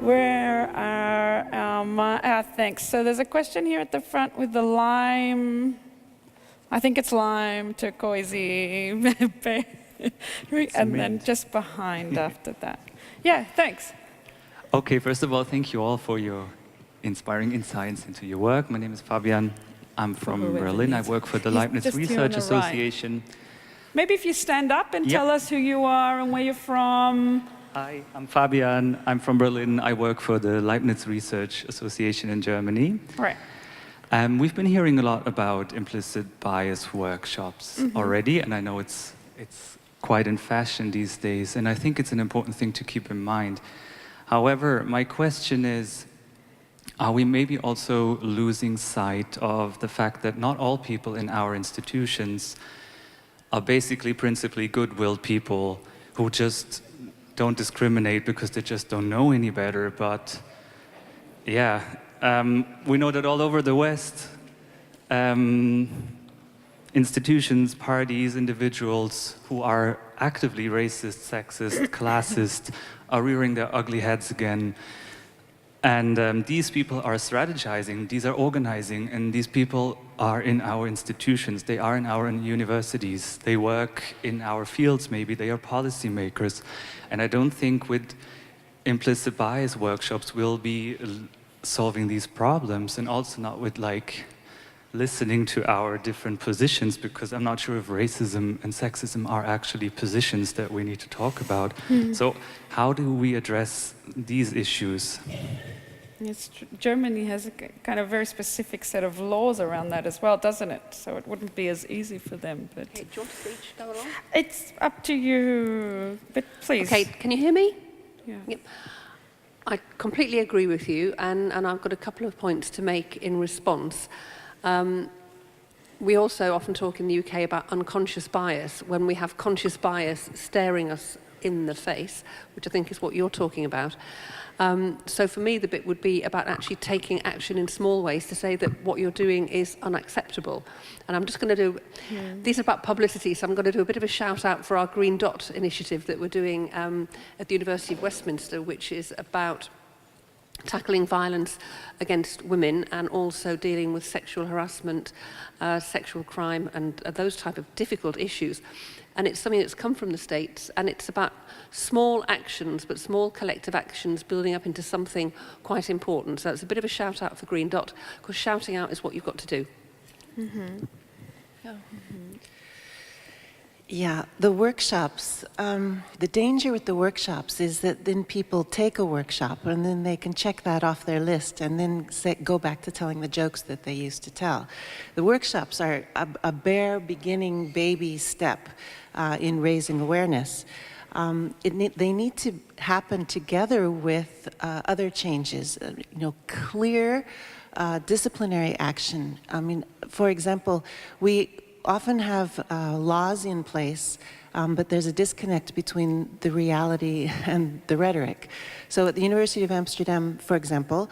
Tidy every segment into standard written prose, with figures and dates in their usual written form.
Where are, thanks. So there's a question here at the front with the lime, I think it's lime, turquoisey, and then just behind after that. Yeah, thanks. Okay, first of all, thank you all for your inspiring insights into your work. My name is Fabian. I'm from Berlin. I work for the Leibniz Research Association. Maybe if you stand up and tell us who you are and where you're from. Hi, I'm Fabian. I'm from Berlin. I work for the Leibniz Research Association in Germany. Right. We've been hearing a lot about implicit bias workshops already, and I know it's quite in fashion these days, and I think it's an important thing to keep in mind. However, my question is, are we maybe also losing sight of the fact that not all people in our institutions are basically principally good-willed people who just don't discriminate because they just don't know any better? But yeah, we know that all over the West, institutions, parties, individuals who are actively racist, sexist, classist are rearing their ugly heads again. And these people are strategizing, these are organizing, and these people are in our institutions, they are in our universities, they work in our fields maybe, they are policymakers. And I don't think with implicit bias workshops we'll be solving these problems, and also not with listening to our different positions, because I'm not sure if racism and sexism are actually positions that we need to talk about. So how do we address these issues? Germany has a kind of very specific set of laws around that as well, doesn't it? So it wouldn't be as easy for them. But okay, do you want to speak, go along? It's up to you, but please. Okay, can you hear me? Yeah. Yep. I completely agree with you, and I've got a couple of points to make in response. We also often talk in the UK about unconscious bias, when we have conscious bias staring us in the face, which I think is what you're talking about. So for me, the bit would be about actually taking action in small ways to say that what you're doing is unacceptable. And I'm just going to do, these are about publicity, so I'm going to do a bit of a shout out for our Green Dot initiative that we're doing at the University of Westminster, which is about tackling violence against women and also dealing with sexual harassment, sexual crime, and those type of difficult issues. And it's something that's come from the States, and it's about small actions, but small collective actions building up into something quite important. So it's a bit of a shout out for Green Dot, because shouting out is what you've got to do. Yeah, the workshops, the danger with the workshops is that then people take a workshop and then they can check that off their list and then go back to telling the jokes that they used to tell. The workshops are a bare beginning baby step in raising awareness. They need to happen together with other changes, clear disciplinary action. I mean, for example, we often have laws in place, but there's a disconnect between the reality and the rhetoric. So at the University of Amsterdam, for example,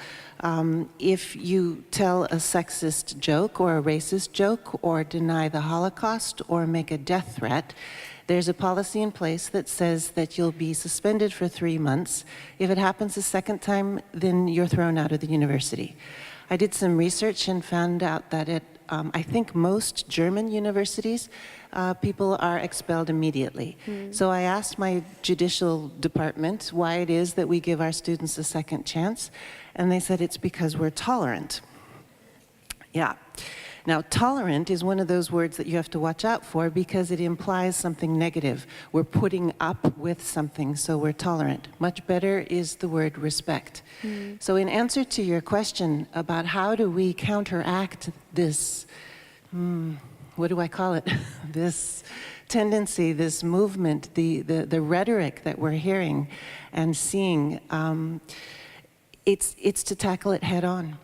if you tell a sexist joke or a racist joke or deny the Holocaust or make a death threat, there's a policy in place that says that you'll be suspended for 3 months. If it happens a second time, then you're thrown out of the university. I did some research and found out that at I think most German universities, people are expelled immediately. So I asked my judicial department why it is that we give our students a second chance, and they said it's because we're tolerant. Yeah. Now, tolerant is one of those words that you have to watch out for because it implies something negative. We're putting up with something, so we're tolerant. Much better is the word respect. So in answer to your question about how do we counteract this, what do I call it? This tendency, this movement, the rhetoric that we're hearing and seeing, it's to tackle it head on.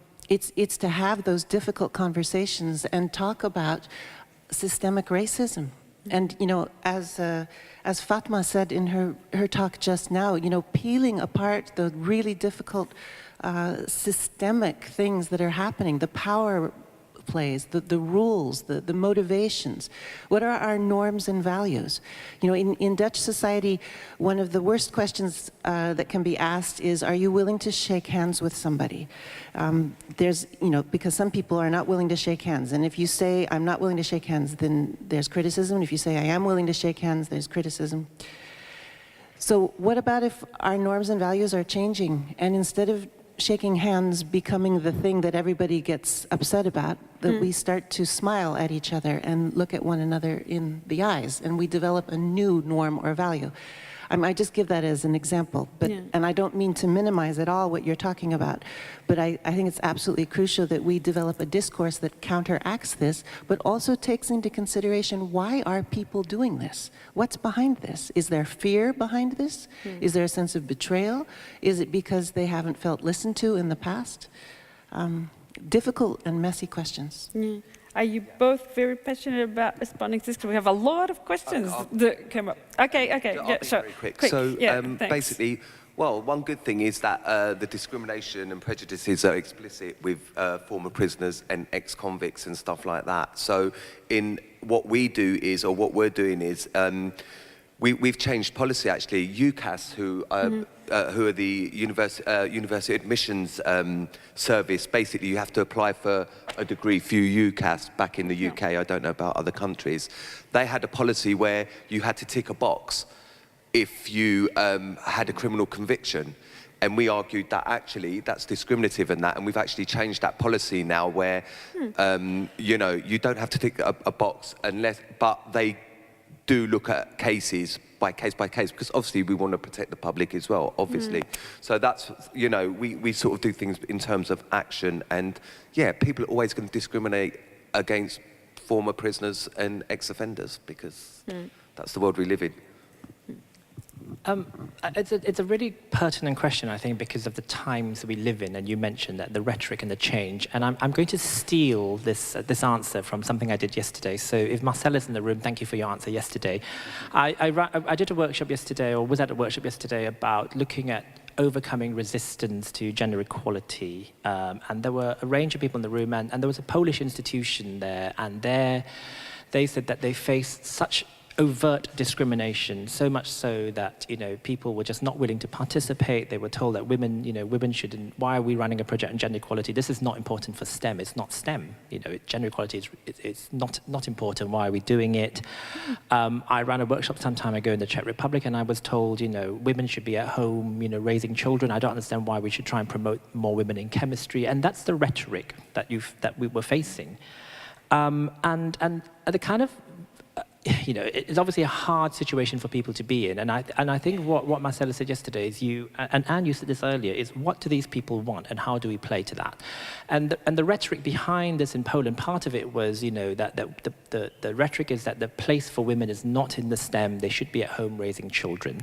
It's to have those difficult conversations and talk about systemic racism. And, as Fatma said in her talk just now, peeling apart the really difficult systemic things that are happening, the power plays, the rules, the motivations. What are our norms and values? You know, in Dutch society, one of the worst questions that can be asked is, are you willing to shake hands with somebody? There's, you know, because some people are not willing to shake hands. And if you say, I'm not willing to shake hands, then there's criticism. If you say, I am willing to shake hands, there's criticism. So what about if our norms and values are changing, and instead of shaking hands becoming the thing that everybody gets upset about, that we start to smile at each other and look at one another in the eyes, and we develop a new norm or value? I just give that as an example, but and I don't mean to minimize at all what you're talking about, but I think it's absolutely crucial that we develop a discourse that counteracts this, but also takes into consideration, why are people doing this? What's behind this? Is there fear behind this? Is there a sense of betrayal? Is it because they haven't felt listened to in the past? Difficult and messy questions. Are you both very passionate about responding to this? Because we have a lot of questions that come up. Okay, I'll be sure. very quick. Quick. So thanks. basically, well, one good thing is that the discrimination and prejudices are explicit with former prisoners and ex-convicts and stuff like that. So in what we do is, or what we're doing is, we've changed policy actually. UCAS, who are the university admissions service, basically you have to apply for a degree through UCAS back in the UK. I don't know about other countries. They had a policy where you had to tick a box if you had a criminal conviction. And we argued that actually that's discriminative and that, and we've actually changed that policy now where, you know, you don't have to tick a box unless, but they do look at cases by case, because obviously we want to protect the public as well, obviously. So that's, you know, we sort of do things in terms of action, and yeah, people are always going to discriminate against former prisoners and ex-offenders because that's the world we live in. It's a really pertinent question, I think, because of the times we live in, and you mentioned that the rhetoric and the change. And I'm going to steal this answer from something I did yesterday. So if Marcella's in the room, thank you for your answer yesterday. I did a workshop yesterday, or was at a workshop yesterday, about looking at overcoming resistance to gender equality. And there were a range of people in the room, and there was a Polish institution there, and they said that they faced such overt discrimination, so much so that, you know, people were just not willing to participate. They were told that women, you know, women shouldn't, why are we running a project on gender equality? This is not important for STEM. It's not STEM. You know, gender equality is not important. Why are we doing it? I ran a workshop some time ago in the Czech Republic, and I was told, you know, women should be at home, you know, raising children. I don't understand why we should try and promote more women in chemistry. And that's the rhetoric that we were facing. And the kind of, you know, it's obviously a hard situation for people to be in, and I think what Marcella said yesterday is and Anne, you said this earlier, is what do these people want and how do we play to that? And the rhetoric behind this in Poland, part of it was, you know, that the rhetoric is that the place for women is not in the STEM, they should be at home raising children.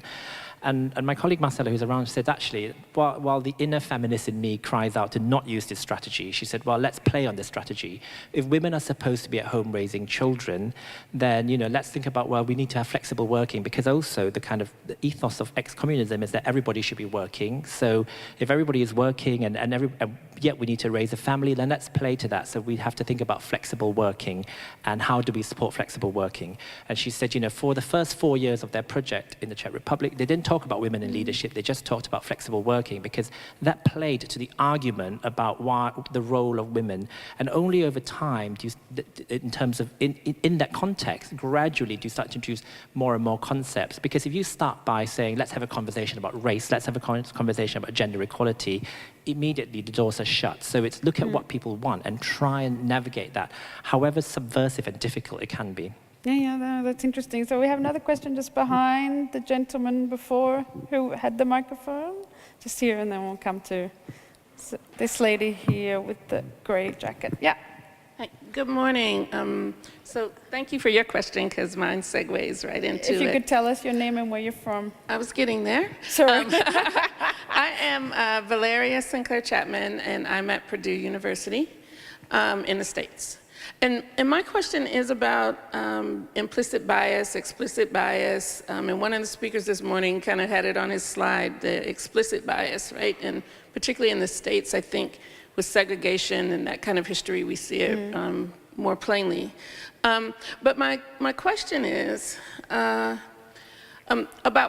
And my colleague Marcella, who's around, said, actually, while the inner feminist in me cries out to not use this strategy, she said, well, let's play on this strategy. If women are supposed to be at home raising children, then, you know, let's think about, well, we need to have flexible working, because also the kind of the ethos of ex-communism is that everybody should be working. So if everybody is working and yet we need to raise a family, then let's play to that. So we have to think about flexible working and how do we support flexible working. And she said, you know, for the first 4 years of their project in the Czech Republic, they didn't talk about women in leadership, they just talked about flexible working, because that played to the argument about why the role of women. And only over time, in terms of, in that context, gradually do you start to introduce more and more concepts. Because if you start by saying, let's have a conversation about race, let's have a conversation about gender equality, immediately the doors are shut. So it's look at what people want and try and navigate that, however subversive and difficult it can be. Yeah, that's interesting. So we have another question just behind the gentleman before who had the microphone. Just here, and then we'll come to this lady here with the gray jacket. Yeah. Hi, good morning. So thank you for your question, because mine segues right into it. If you could tell us your name and where you're from. I was getting there. Sorry. I am Valeria Sinclair Chapman, and I'm at Purdue University in the States. And my question is about implicit bias, explicit bias, and one of the speakers this morning kind of had it on his slide, the explicit bias, right? And particularly in the States, I think with segregation and that kind of history, we see it more plainly. But my question is about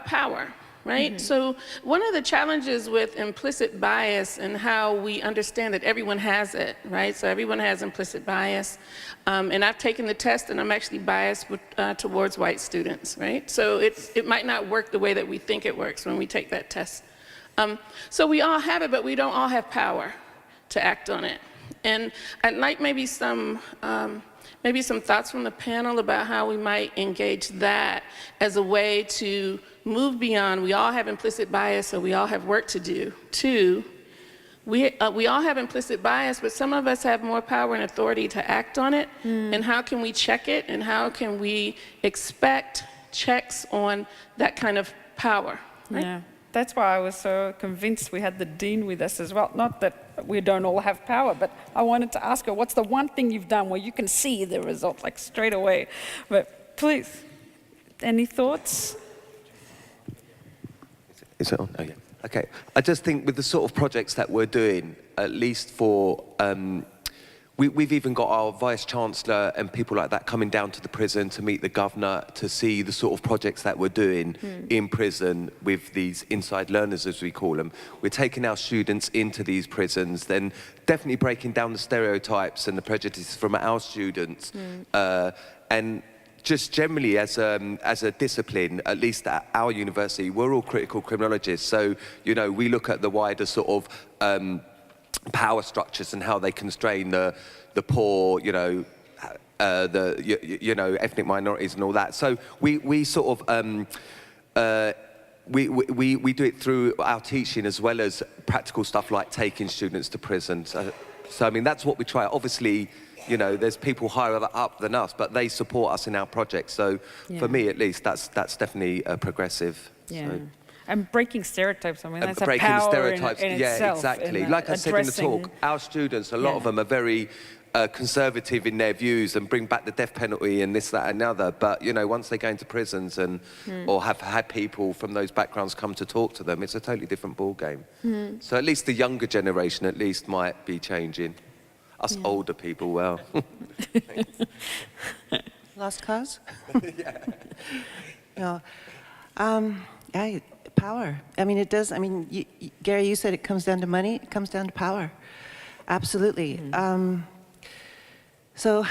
power. Right? So one of the challenges with implicit bias and how we understand that everyone has it, right? So everyone has implicit bias. And I've taken the test and I'm actually biased towards white students, right? So it might not work the way that we think it works when we take that test. So we all have it, but we don't all have power to act on it. And I'd like maybe some thoughts from the panel about how we might engage that as a way to move beyond, we all have implicit bias, so we all have work to do. Two, we all have implicit bias, but some of us have more power and authority to act on it. And how can we check it? And how can we expect checks on that kind of power? Right? Yeah. That's why I was so convinced we had the dean with us as well. Not that we don't all have power, but I wanted to ask her, what's the one thing you've done where you can see the result, like straight away? But please, any thoughts? Is it on? Oh, yeah. Okay. I just think with the sort of projects that we're doing, at least for, we've even got our Vice Chancellor and people like that coming down to the prison to meet the governor to see the sort of projects that we're doing in prison with these inside learners, as we call them. We're taking our students into these prisons, then definitely breaking down the stereotypes and the prejudices from our students. And just generally as a discipline, at least at our university, we're all critical criminologists. So, you know, we look at the wider sort of power structures and how they constrain the poor, you know, ethnic minorities and all that. So we sort of we do it through our teaching as well as practical stuff like taking students to prison. So I mean, that's what we try. Obviously, you know, there's people higher up than us, but they support us in our project. So for me, at least, that's definitely progressive. Yeah. So. And breaking stereotypes, I mean, that's breaking a power stereotypes. in Yeah, itself, exactly. in Like I said in the addressing- talk, our students, a lot of them are very conservative in their views and bring back the death penalty and this, that, and the other. But, you know, once they go into prisons and or have had people from those backgrounds come to talk to them, it's a totally different ballgame. So at least the younger generation, at least, might be changing. Us older people, well. Lost cause? Yeah. No. Power. I mean, it does. I mean, Gary, you said it comes down to money. It comes down to power. Absolutely. So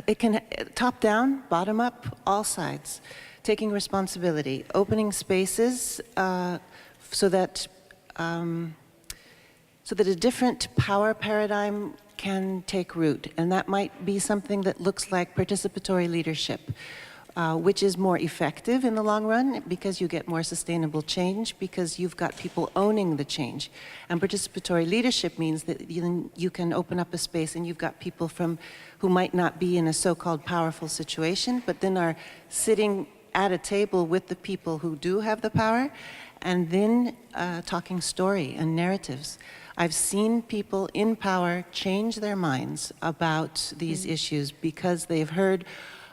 it can top down, bottom up, all sides. Taking responsibility, opening spaces so that a different power paradigm can take root. And that might be something that looks like participatory leadership, which is more effective in the long run because you get more sustainable change because you've got people owning the change. And participatory leadership means that you can open up a space and you've got people who might not be in a so-called powerful situation, but then are sitting at a table with the people who do have the power and then talking story and narratives. I've seen people in power change their minds about these issues because they've heard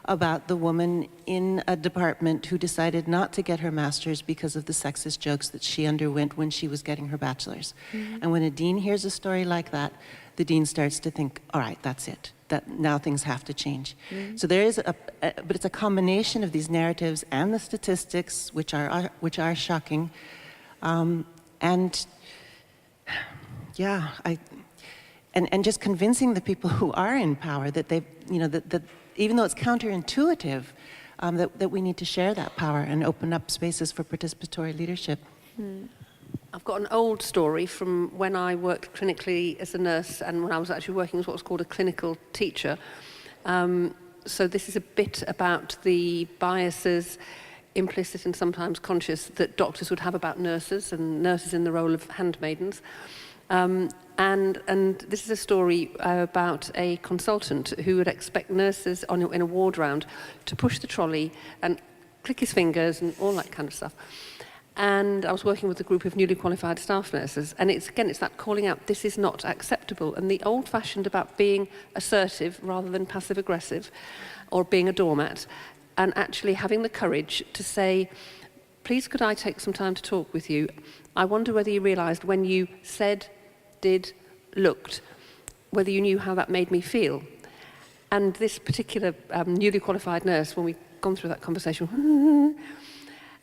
about the woman in a department who decided not to get her master's because of the sexist jokes that she underwent when she was getting her bachelor's. And when a dean hears a story like that, the dean starts to think, all right, that's it. That now things have to change. So there is but it's a combination of these narratives and the statistics, which are shocking, and yeah, and just convincing the people who are in power that they, you know, that even though it's counterintuitive, that we need to share that power and open up spaces for participatory leadership. I've got an old story from when I worked clinically as a nurse and when I was actually working as what's called a clinical teacher. So this is a bit about the biases, implicit and sometimes conscious, that doctors would have about nurses and nurses in the role of handmaidens. And this is a story about a consultant who would expect nurses in a ward round to push the trolley and click his fingers and all that kind of stuff. And I was working with a group of newly qualified staff nurses, and it's that calling out, this is not acceptable. And the old-fashioned about being assertive rather than passive-aggressive, or being a doormat, and actually having the courage to say, please could I take some time to talk with you? I wonder whether you realised when you said, did, looked, whether you knew how that made me feel. And this particular newly qualified nurse, when we'd gone through that conversation,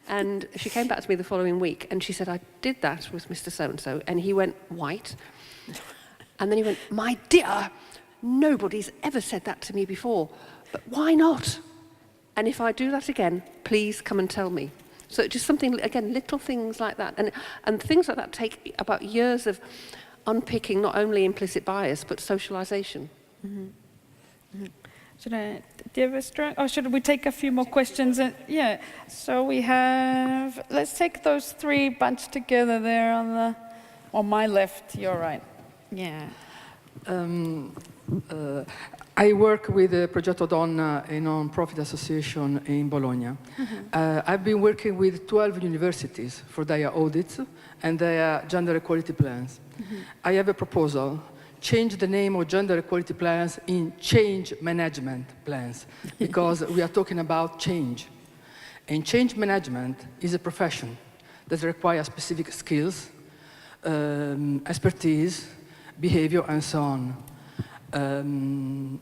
and she came back to me the following week and she said, I did that with Mr. So-and-so, and he went white. And then he went, my dear, nobody's ever said that to me before, but why not? And if I do that again, please come and tell me. So just something, again, little things like that. And things like that take about years of unpicking not only implicit bias, but socialization. Mm-hmm. Mm-hmm. Do you have a strong, or should we take a few more questions? Yeah, so we have, let's take those three bunched together there on my left, your right. Yeah. I work with Progetto Donna, a non-profit association in Bologna. Mm-hmm. I've been working with 12 universities for their audits and their gender equality plans. Mm-hmm. I have a proposal. Change the name of gender equality plans in change management plans, because we are talking about change. And change management is a profession that requires specific skills, expertise, behavior, and so on.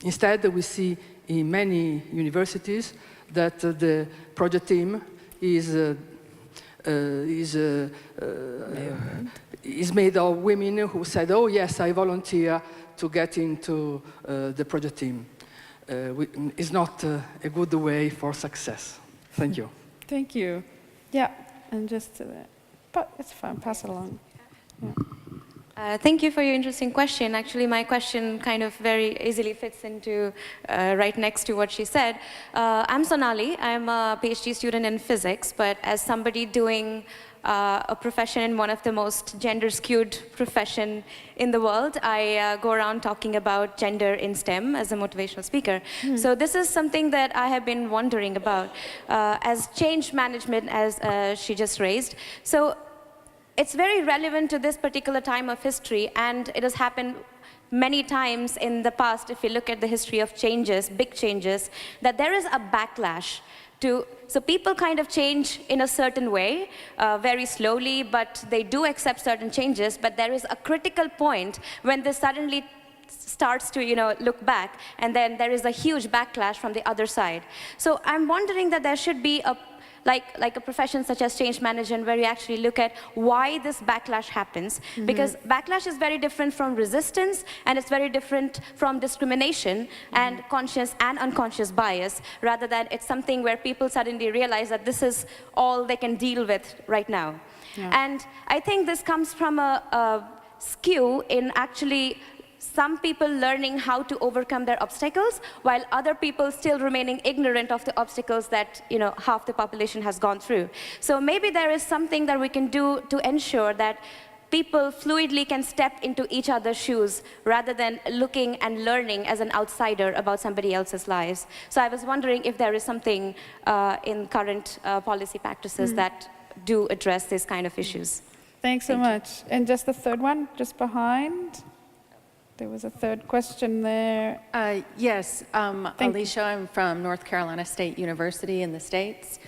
Instead, we see in many universities that the project team is made of women who said, oh yes, I volunteer to get into the project team. It's not a good way for success. Thank you. Thank you. Yeah, and just to that. But it's fine, pass it along. Yeah. Thank you for your interesting question. Actually, my question kind of very easily fits into right next to what she said. I'm Sonali. I'm a PhD student in physics, but as somebody doing a profession in one of the most gender-skewed profession in the world, I go around talking about gender in STEM as a motivational speaker. Mm. So this is something that I have been wondering about as change management, as she just raised. So it's very relevant to this particular time of history, and it has happened many times in the past, if you look at the history of changes, big changes, that there is a backlash to, so people kind of change in a certain way, very slowly, but they do accept certain changes, but there is a critical point when this suddenly starts to, look back, and then there is a huge backlash from the other side. So I'm wondering that there should be a like a profession such as change management, where you actually look at why this backlash happens. Mm-hmm. Because backlash is very different from resistance, and it's very different from discrimination, mm-hmm. and conscious and unconscious bias, rather than it's something where people suddenly realize that this is all they can deal with right now. Yeah. And I think this comes from a skew in actually some people learning how to overcome their obstacles, while other people still remaining ignorant of the obstacles that half the population has gone through. So maybe there is something that we can do to ensure that people fluidly can step into each other's shoes rather than looking and learning as an outsider about somebody else's lives. So I was wondering if there is something in current policy practices that do address these kind of issues. Thanks so much. And just the third one, just behind. There was a third question there. Yes, Alicia, I'm from North Carolina State University in the States.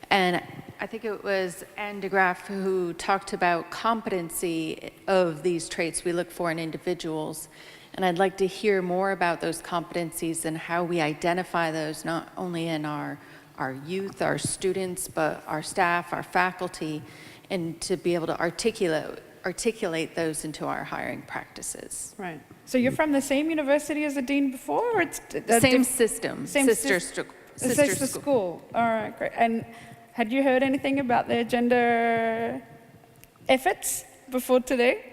And I think it was Anne de Graaf who talked about competency of these traits we look for in individuals. And I'd like to hear more about those competencies and how we identify those, not only in our youth, our students, but our staff, our faculty, and to be able to articulate those into our hiring practices. Right. So you're from the same university as the dean before, or it's same system, sister school? All right, great. And had you heard anything about their gender efforts before today?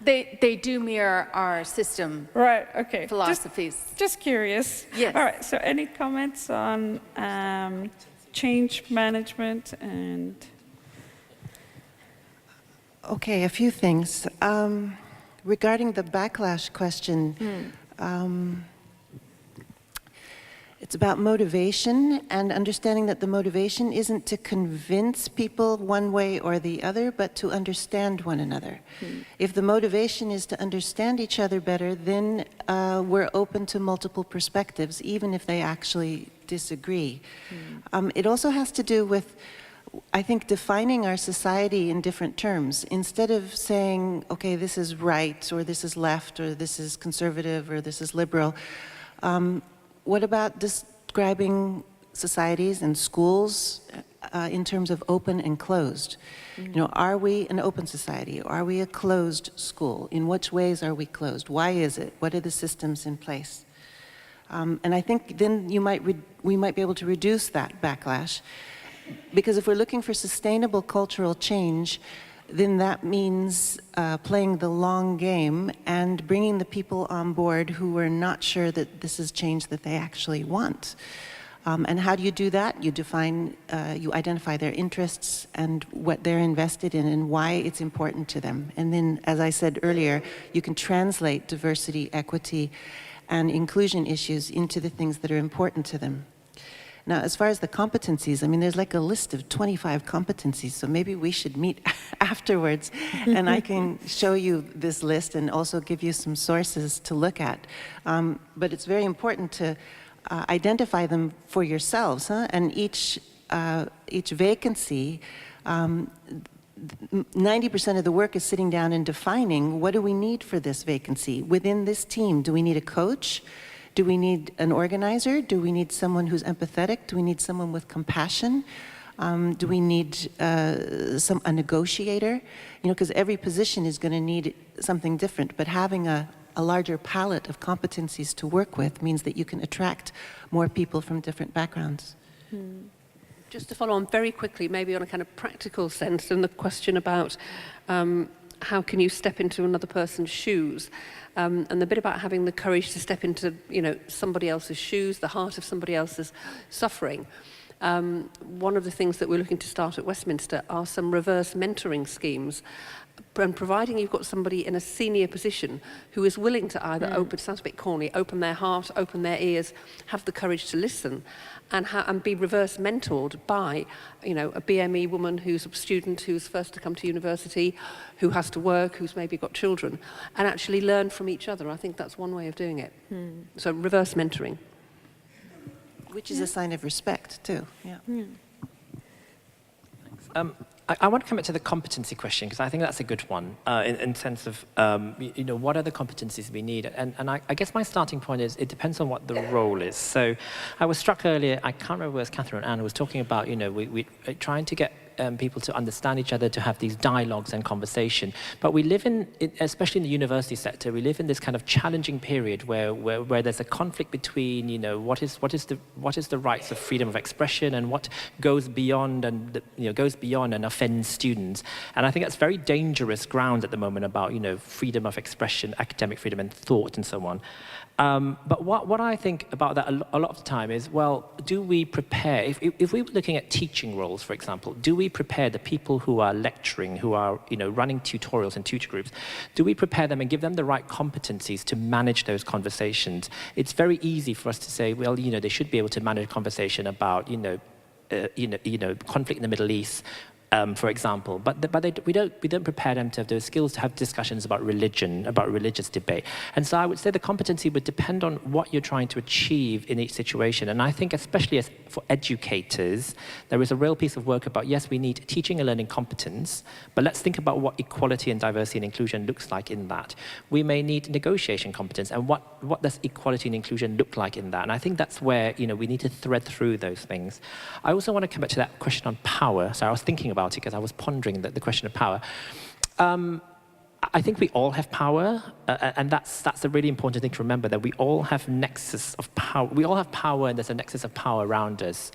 They do mirror our system. Right. Okay. Philosophies. Just curious. Yes. All right. So any comments on change management and? Okay, a few things. Regarding the backlash question, it's about motivation and understanding that the motivation isn't to convince people one way or the other, but to understand one another. If the motivation is to understand each other better, then we're open to multiple perspectives, even if they actually disagree. It also has to do with I think defining our society in different terms, instead of saying, okay, this is right, or this is left, or this is conservative, or this is liberal, what about describing societies and schools in terms of open and closed? You know, are we an open society? Are we a closed school? In which ways are we closed? Why is it? What are the systems in place? And I think then we might be able to reduce that backlash, because if we're looking for sustainable cultural change, then that means playing the long game and bringing the people on board who are not sure that this is change that they actually want. And how do you do that? You identify their interests and what they're invested in and why it's important to them. And then, as I said earlier, you can translate diversity, equity, and inclusion issues into the things that are important to them. Now, as far as the competencies, I mean, there's like a list of 25 competencies, so maybe we should meet afterwards, and I can show you this list and also give you some sources to look at. But it's very important to identify them for yourselves, and each vacancy, 90% of the work is sitting down and defining, what do we need for this vacancy? Within this team, do we need a coach? Do we need an organizer? Do we need someone who's empathetic? Do we need someone with compassion? Do we need a negotiator? You know, because every position is going to need something different, but having a larger palette of competencies to work with means that you can attract more people from different backgrounds. Just to follow on very quickly, maybe on a kind of practical sense, and the question about how can you step into another person's shoes, and the bit about having the courage to step into, you know, somebody else's shoes, the heart of somebody else's suffering. One of the things that we're looking to start at Westminster are some reverse mentoring schemes. And providing you've got somebody in a senior position who is willing to either open, sounds a bit corny, open their heart, open their ears, have the courage to listen, and be reverse mentored by, you know, a BME woman who's a student who's first to come to university, who has to work, who's maybe got children, and actually learn from each other. I think that's one way of doing it. So reverse mentoring. Which is a sign of respect, too. Yeah. I want to come back to the competency question, because I think that's a good one, in sense of, you know, what are the competencies we need? And I guess my starting point is, it depends on what the role is. So I was struck earlier, I can't remember where it was Kathryn and Anne was talking about, you know, we trying to get people to understand each other, to have these dialogues and conversation. But we live in, especially in the university sector, we live in this kind of challenging period where there's a conflict between, you know, what is the rights of freedom of expression and what goes beyond and goes beyond and offends students. And I think that's very dangerous ground at the moment about, you know, freedom of expression, academic freedom and thought and so on. But what I think about that a lot of the time is, well, do we prepare, if we were looking at teaching roles, for example, do we prepare the people who are lecturing, who are, you know, running tutorials and tutor groups, do we prepare them and give them the right competencies to manage those conversations? It's very easy for us to say, well, you know, they should be able to manage a conversation about, conflict in the Middle East, for example, but we don't prepare them to have those skills to have discussions about religion, about religious debate. And so I would say the competency would depend on what you're trying to achieve in each situation. And I think especially for educators, there is a real piece of work about, yes, we need teaching and learning competence, but let's think about what equality and diversity and inclusion looks like in that. We may need negotiation competence, and what does equality and inclusion look like in that? And I think that's where, you know, we need to thread through those things. I also want to come back to that question on power. So I was thinking about it because I was pondering the question of power. I think we all have power, and that's a really important thing to remember, that we all have nexus of power. We all have power, and there's a nexus of power around us.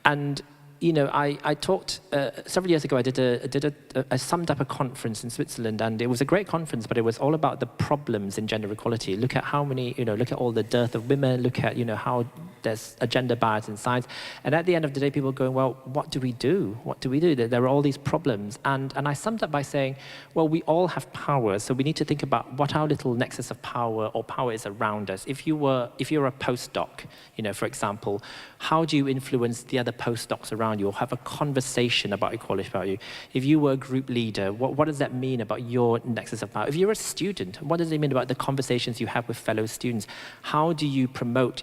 And you know, I talked several years ago. I summed up a conference in Switzerland, and it was a great conference, but it was all about the problems in gender equality. Look at how many, look at all the dearth of women. Look at, how there's a gender bias in science. And at the end of the day, people are going, well, what do we do? What do we do? There are all these problems. And I summed up by saying, well, we all have power, so we need to think about what our little nexus of power or power is around us. If you're a postdoc, for example, how do you influence the other postdocs around you, or have a conversation about equality about you? If you were a group leader, what does that mean about your nexus of power? If you're a student, what does it mean about the conversations you have with fellow students? How do you promote,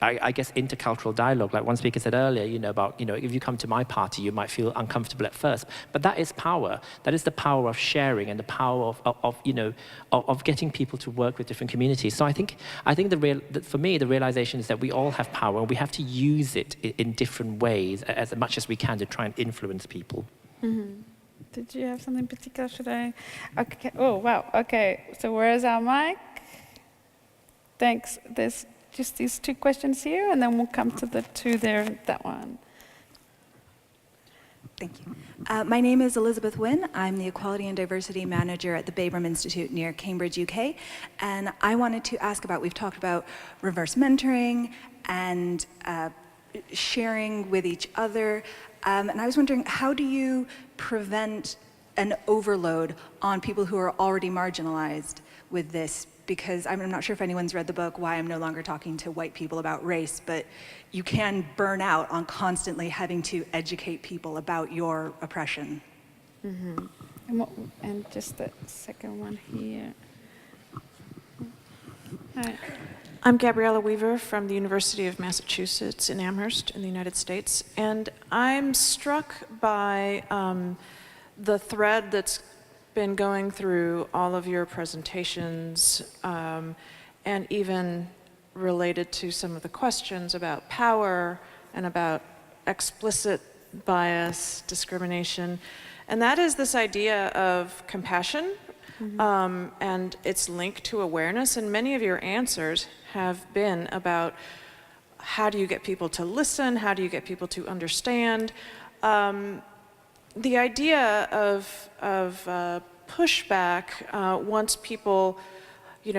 I guess, intercultural dialogue. Like one speaker said earlier, about, if you come to my party, you might feel uncomfortable at first. But that is power. That is the power of sharing and the power of getting people to work with different communities. So I think for me, the realization is that we all have power, and we have to use it in different ways as much as we can to try and influence people. Mm-hmm. Did you have something particular? Should I? Okay. Oh, wow. Okay. So where is our mic? Thanks. There's just these 2 questions here, and then we'll come to the 2 there, that one. Thank you. My name is Elizabeth Wynn. I'm the Equality and Diversity Manager at the Babram Institute near Cambridge, UK. And I wanted to ask about, we've talked about reverse mentoring and sharing with each other. And I was wondering, how do you prevent an overload on people who are already marginalized with this? Because I'm not sure if anyone's read the book, Why I'm No Longer Talking to White People About Race, but you can burn out on constantly having to educate people about your oppression. Mm-hmm. And just the second one here. Hi. I'm Gabriella Weaver from the University of Massachusetts in Amherst in the United States, and I'm struck by the thread that's been going through all of your presentations, and even related to some of the questions about power and about explicit bias, discrimination, and that is this idea of compassion. Mm-hmm. And it's linked to awareness, and many of your answers have been about how do you get people to listen, how do you get people to understand. The idea of pushback once people,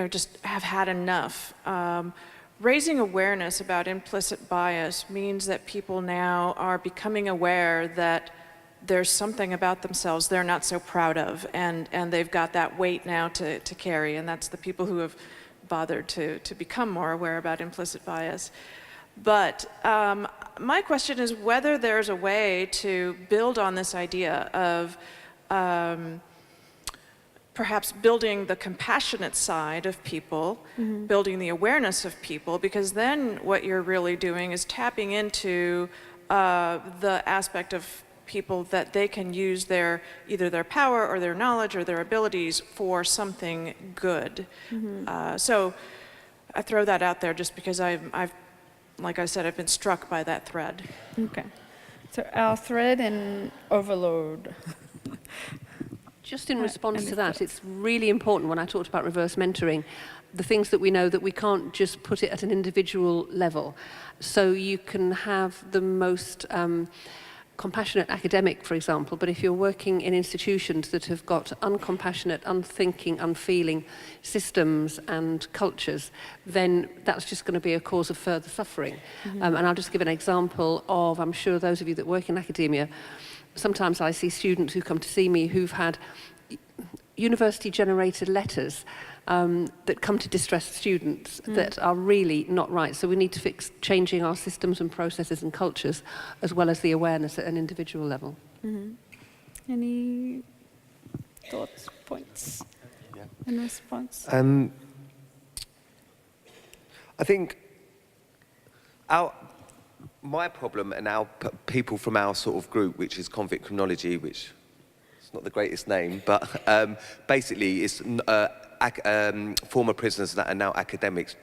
just have had enough. Raising awareness about implicit bias means that people now are becoming aware that there's something about themselves they're not so proud of, and they've got that weight now to carry, and that's the people who have bothered to become more aware about implicit bias. But my question is whether there's a way to build on this idea of perhaps building the compassionate side of people, mm-hmm. building the awareness of people, because then what you're really doing is tapping into the aspect of people that they can use either their power or their knowledge or their abilities for something good. Mm-hmm. So I throw that out there just because I've, like I said, I've been struck by that thread. Okay. So our thread in overload. Just in response to that, it's really important when I talked about reverse mentoring, the things that we know that we can't just put it at an individual level. So you can have the most compassionate academic, for example, but if you're working in institutions that have got uncompassionate, unthinking, unfeeling systems and cultures, then that's just going to be a cause of further suffering. Mm-hmm. And I'll just give an example of, I'm sure those of you that work in academia, sometimes I see students who come to see me who've had university-generated letters that come to distressed students that are really not right. So we need to fix changing our systems and processes and cultures, as well as the awareness at an individual level. Mm-hmm. Any thoughts, points in response? I think my problem and our people from our sort of group, which is convict criminology, which is not the greatest name, but basically it's former prisoners that are now academics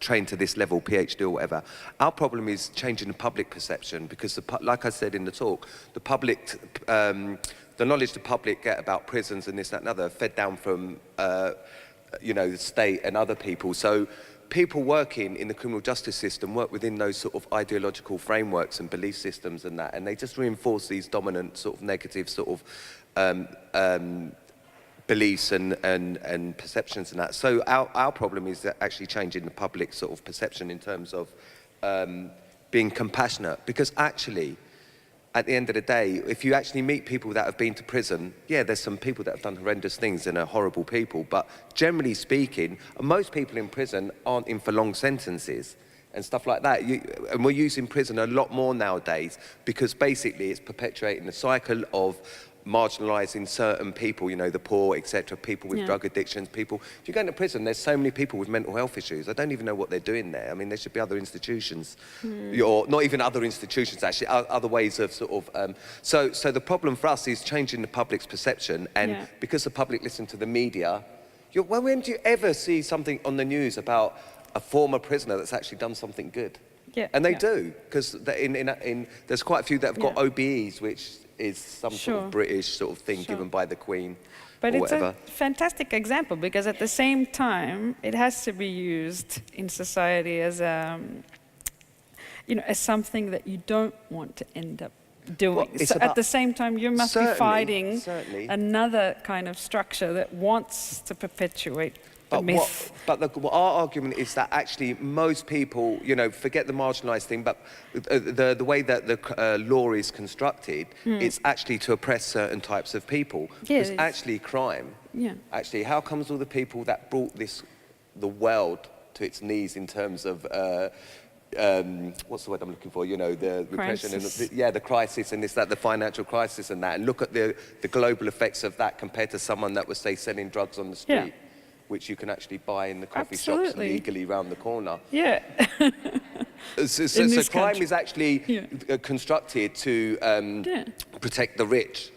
trained to this level, PhD or whatever. Our problem is changing the public perception, because like I said in the talk, the public, the knowledge the public get about prisons and this, that and other, fed down from the state and other people. So people working in the criminal justice system work within those sort of ideological frameworks and belief systems and that, and they just reinforce these dominant sort of negative sort of beliefs and perceptions and that. So our problem is that actually changing the public sort of perception in terms of being compassionate, because actually at the end of the day, if you actually meet people that have been to prison, yeah, there's some people that have done horrendous things and are horrible people, but generally speaking, most people in prison aren't in for long sentences and stuff like that. And we're using prison a lot more nowadays because basically it's perpetuating the cycle of marginalising certain people, you know, the poor, etc., people with drug addictions, people. If you go into prison, there's so many people with mental health issues. I don't even know what they're doing there. I mean, there should be other institutions, or not even other institutions, actually, other ways of sort of. So the problem for us is changing the public's perception, and because the public listen to the media, well, when do you ever see something on the news about a former prisoner that's actually done something good? Yeah, and they do, because there's quite a few that have got OBEs, which is some sort of British sort of thing given by the Queen. But or it's whatever. a fantastic example, because at the same time, it has to be used in society as you know, as something that you don't want to end up doing. Well, So at the same time, you must be fighting certainly. another kind of structure that wants to perpetuate the myth. Our argument is that actually most people, you know, forget the marginalised thing, but the way that the law is constructed, it's actually to oppress certain types of people. Because actually crime, actually, how comes all the people that brought the world to its knees in terms of what's the word I'm looking for? You know, the repression and the crisis and the financial crisis and that, and look at the global effects of that compared to someone that was, say, selling drugs on the street, which you can actually buy in the coffee shops legally round the corner. Yeah. So crime is actually constructed to protect the rich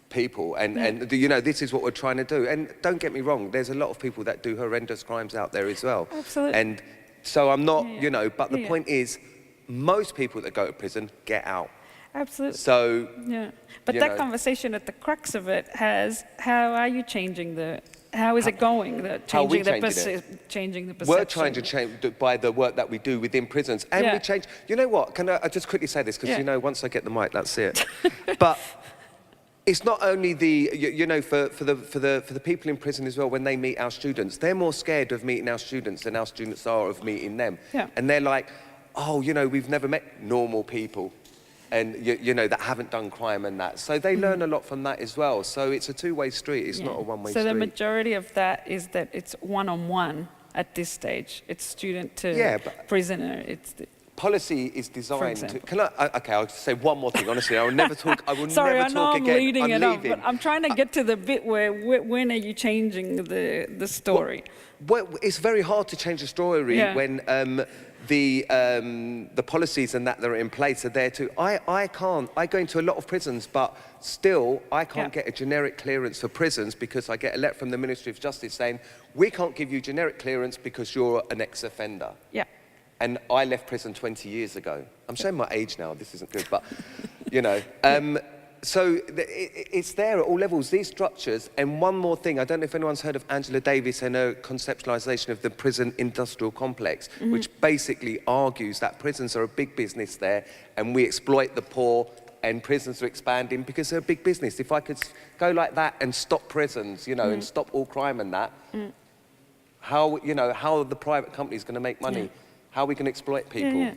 people, and you know, this is what we're trying to do. And don't get me wrong, there's a lot of people that do horrendous crimes out there as well. Absolutely. And so I'm not, you know, but the point is, most people that go to prison get out. Absolutely. So, but that conversation at the crux of it has, how are you changing how is it going? Changing the perception. We're trying to change by the work that we do within prisons, and we change. You know what? Can I just quickly say this, because you know, once I get the mic, that's it. But it's not only you know, for the people in prison as well. When they meet our students, they're more scared of meeting our students than our students are of meeting them. And they're like, oh, you know, we've never met normal people, and you know, that haven't done crime and that. So they learn a lot from that as well. So it's a two-way street. It's not a one-way street. So the majority of that is that it's one-on-one at this stage. It's student to prisoner. It's policy is designed to. Can I? Okay, I'll just say one more thing. Honestly, I will never talk. I will Sorry, never I know talk I'm again. leading I'm it leaving. up, but I'm trying to get to the bit where when are you changing the story? Well, it's very hard to change a story when the policies and that are in place are there to. I can't. I go into a lot of prisons, but still I can't get a generic clearance for prisons because I get a letter from the Ministry of Justice saying we can't give you generic clearance because you're an ex-offender. Yeah. And I left prison 20 years ago. I'm showing my age now, this isn't good, but, you know. So it's there at all levels, these structures. And one more thing, I don't know if anyone's heard of Angela Davis and her conceptualization of the prison industrial complex, which basically argues that prisons are a big business there, and we exploit the poor, and prisons are expanding because they're a big business. If I could go like that and stop prisons, you know, and stop all crime and that, how are the private companies going to make money? How are we going to exploit people?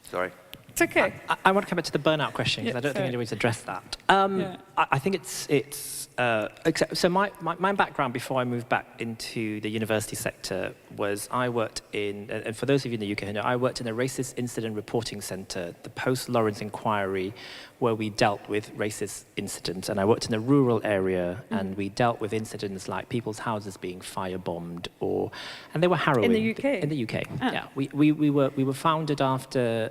Sorry. It's okay. I want to come back to the burnout question, because I don't think anybody's addressed that. I think so my background before I moved back into the university sector was I worked in, and for those of you in the UK who know, I worked in a racist incident reporting centre, the post-Lawrence inquiry, where we dealt with racist incidents. And I worked in a rural area, and we dealt with incidents like people's houses being firebombed, and they were harrowing. In the UK? In the UK, yeah. We were founded after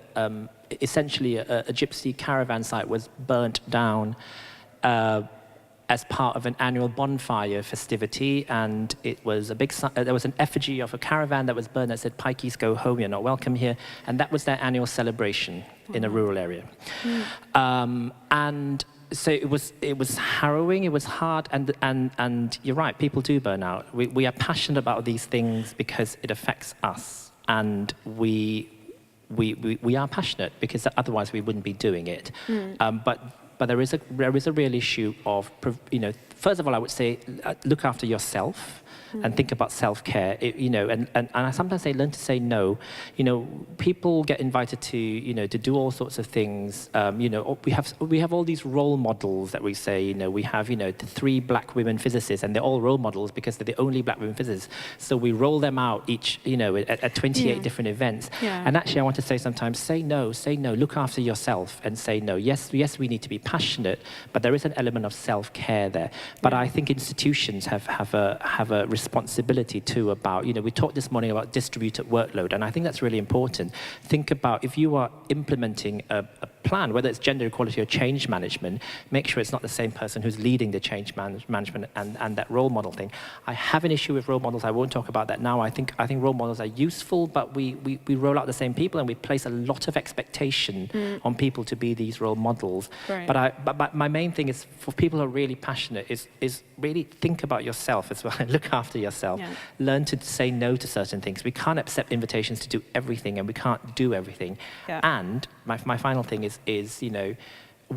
essentially a gypsy caravan site was burnt down as part of an annual bonfire festivity, and it was there was an effigy of a caravan that was burned that said, "Pikeys go home, you're not welcome here," and that was their annual celebration in a rural area. And so it was harrowing, it was hard, and you're right, people do burn out. We are passionate about these things because it affects us, and we are passionate because otherwise we wouldn't be doing it. But there is a real issue of, you know, first of all, I would say look after yourself and think about self-care. You know, and I sometimes say learn to say no. You know, people get invited to to do all sorts of things. You know, we have all these role models that we say. You know, we have the 3 black women physicists, and they're all role models because they're the only black women physicists. So we roll them out each at 28 different events. And actually, I want to say sometimes say no. Look after yourself and say no. Yes, we need to be passionate, but there is an element of self-care there. But I think institutions have a responsibility too about, we talked this morning about distributed workload, and I think that's really important. Think about if you are implementing a plan, whether it's gender equality or change management, make sure it's not the same person who's leading the change management and that role model thing. I have an issue with role models. I won't talk about that now. I think role models are useful, but we roll out the same people and we place a lot of expectation on people to be these role models. Right. But my main thing is for people who are really passionate is really think about yourself as well and look after yourself. Yeah. Learn to say no to certain things. We can't accept invitations to do everything and we can't do everything. Yeah. And my final thing is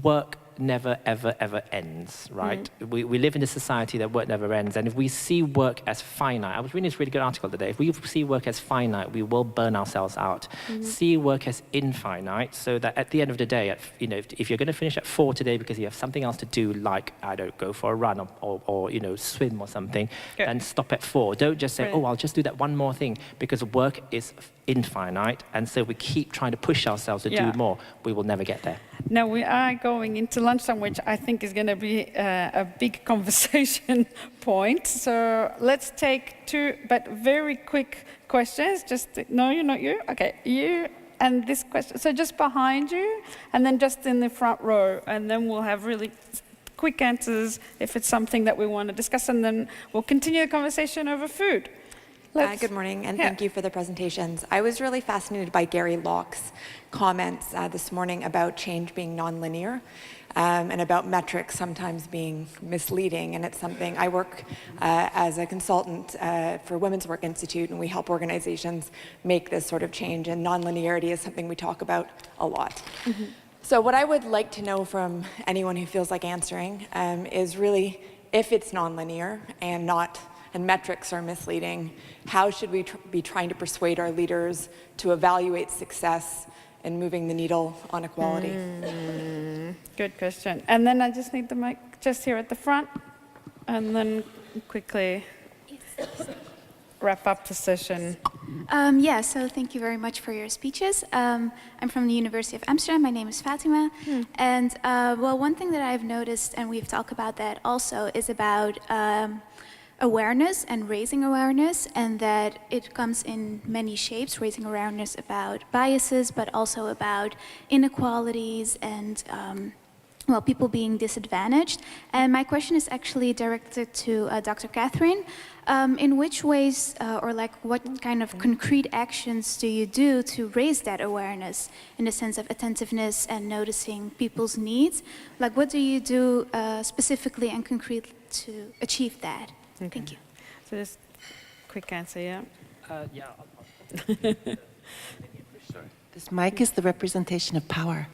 work never, ever, ever ends, right? We live in a society that work never ends. And if we see work as finite, I was reading this really good article today, if we see work as finite, we will burn ourselves out. See work as infinite, so that at the end of the day, if you're going to finish at 4 today because you have something else to do, like, I don't go for a run or swim or something, then stop at 4. Don't just say, I'll just do that one more thing, because work is infinite, and so we keep trying to push ourselves to do more. We will never get there. Now we are going into lunchtime, which I think is going to be a big conversation point. So let's take 2, but very quick questions. No, you're not you. Okay, you and this question. So just behind you, and then just in the front row, and then we'll have really quick answers if it's something that we want to discuss, and then we'll continue the conversation over food. Good morning, and thank you for the presentations. I was really fascinated by Gary Locke's comments this morning about change being nonlinear and about metrics sometimes being misleading. And it's something I work as a consultant for Women's Work Institute, and we help organizations make this sort of change. And nonlinearity is something we talk about a lot. So what I would like to know from anyone who feels like answering is really, if it's nonlinear and metrics are misleading, how should we be trying to persuade our leaders to evaluate success in moving the needle on equality? Good question. And then I just need the mic just here at the front, and then quickly wrap up the session. So thank you very much for your speeches. I'm from the University of Amsterdam. My name is Fatima. And one thing that I've noticed, and we've talked about that also, is about awareness and raising awareness, and that it comes in many shapes, raising awareness about biases, but also about inequalities and people being disadvantaged. And my question is actually directed to Dr. Kathryn. In which ways, what kind of concrete actions do you do to raise that awareness in the sense of attentiveness and noticing people's needs? Like, what do you do specifically and concretely to achieve that? Okay. Thank you. So just quick answer, yeah? This mic is the representation of power.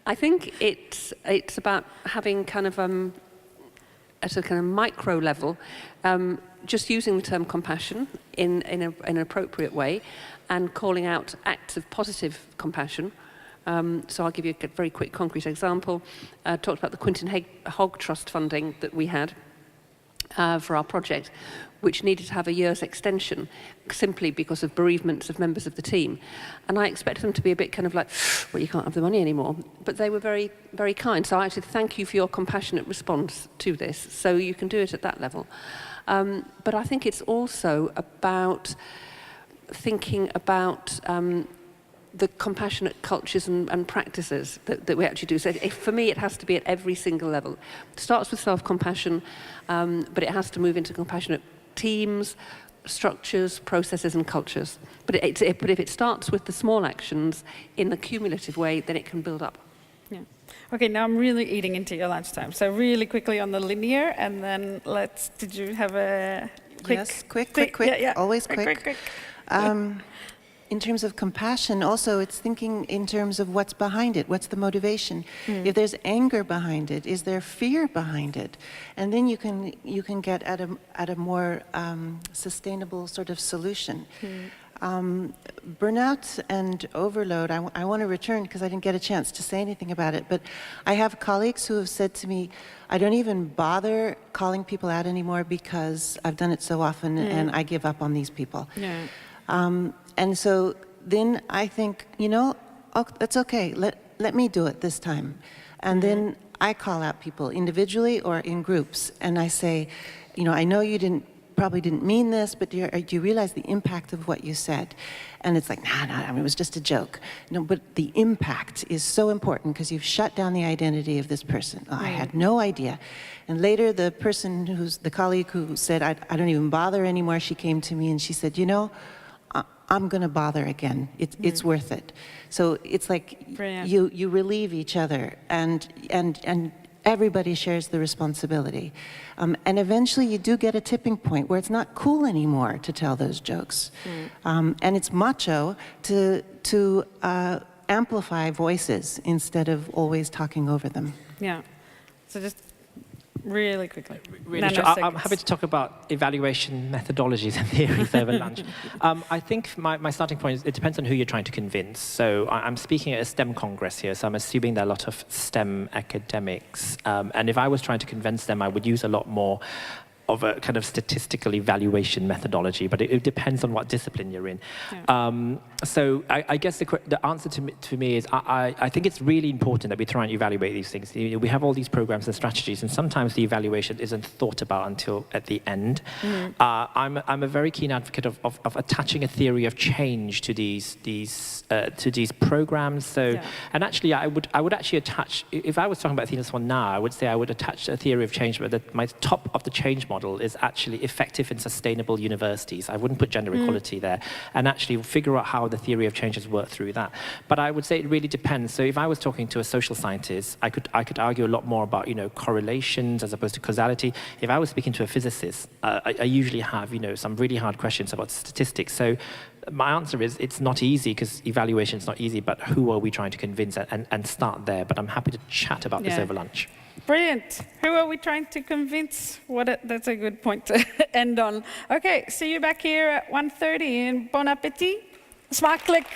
I think it's about having kind of at a kind of micro level, just using the term compassion in an appropriate way, and calling out acts of positive compassion. So I'll give you a very quick, concrete example. Talked about the Quinton Hogg Trust funding that we had for our project, which needed to have a year's extension simply because of bereavements of members of the team. And I expected them to be a bit kind of like, well, you can't have the money anymore. But they were very, very kind. So I actually thank you for your compassionate response to this. So you can do it at that level. But I think it's also about thinking about the compassionate cultures and practices that we actually do. So for me, it has to be at every single level. It starts with self-compassion, but it has to move into compassionate teams, structures, processes, and cultures. But if it starts with the small actions in a cumulative way, then it can build up. Yeah. Okay, now I'm really eating into your lunchtime. So really quickly on the linear, and then did you have a quick? Yes, quick. Yeah. Always quick. Quick. In terms of compassion, also it's thinking in terms of what's behind it, what's the motivation. If there's anger behind it, is there fear behind it? And then you can get at a more sustainable sort of solution. Burnouts and overload, I want to return because I didn't get a chance to say anything about it, but I have colleagues who have said to me, I don't even bother calling people out anymore because I've done it so often and I give up on these people. Yeah. And so then I think, that's okay. let me do it this time. And then I call out people individually or in groups, and I say, you know, I know you probably didn't mean this, but do you realize the impact of what you said? And it's like, nah, I mean, it was just a joke. No, but the impact is so important because you've shut down the identity of this person. Oh, I had no idea. And later, the person the colleague who said, I don't even bother anymore, she came to me and she said, you know, I'm going to bother again. It's worth it. So it's like you relieve each other, and everybody shares the responsibility. And eventually you do get a tipping point where it's not cool anymore to tell those jokes. And it's macho to amplify voices instead of always talking over them. Yeah. So just really quickly. Really I'm happy to talk about evaluation methodologies and theories over lunch. I think my starting point is it depends on who you're trying to convince. So I'm speaking at a STEM Congress here, so I'm assuming there are a lot of STEM academics. And if I was trying to convince them, I would use a lot more of a kind of statistical evaluation methodology, but it depends on what discipline you're in. Yeah. So I guess the answer to me is I think it's really important that we try and evaluate these things. We have all these programs and strategies, and sometimes the evaluation isn't thought about until at the end. I'm a very keen advocate of attaching a theory of change to these programs. So, and actually, I would actually attach, if I was talking about this one now, I would say I would attach a theory of change, but my top of the change model is actually effective and sustainable universities. I wouldn't put gender equality there, and actually figure out how the theory of change has worked through that. But I would say it really depends. So if I was talking to a social scientist, I could argue a lot more about correlations as opposed to causality. If I was speaking to a physicist, I usually have some really hard questions about statistics. So my answer is it's not easy because evaluation is not easy, but who are we trying to convince, and start there. But I'm happy to chat about this over lunch. Brilliant. Who are we trying to convince? That's a good point to end on. Okay, see you back here at 1:30 and bon appétit. Smakelijk.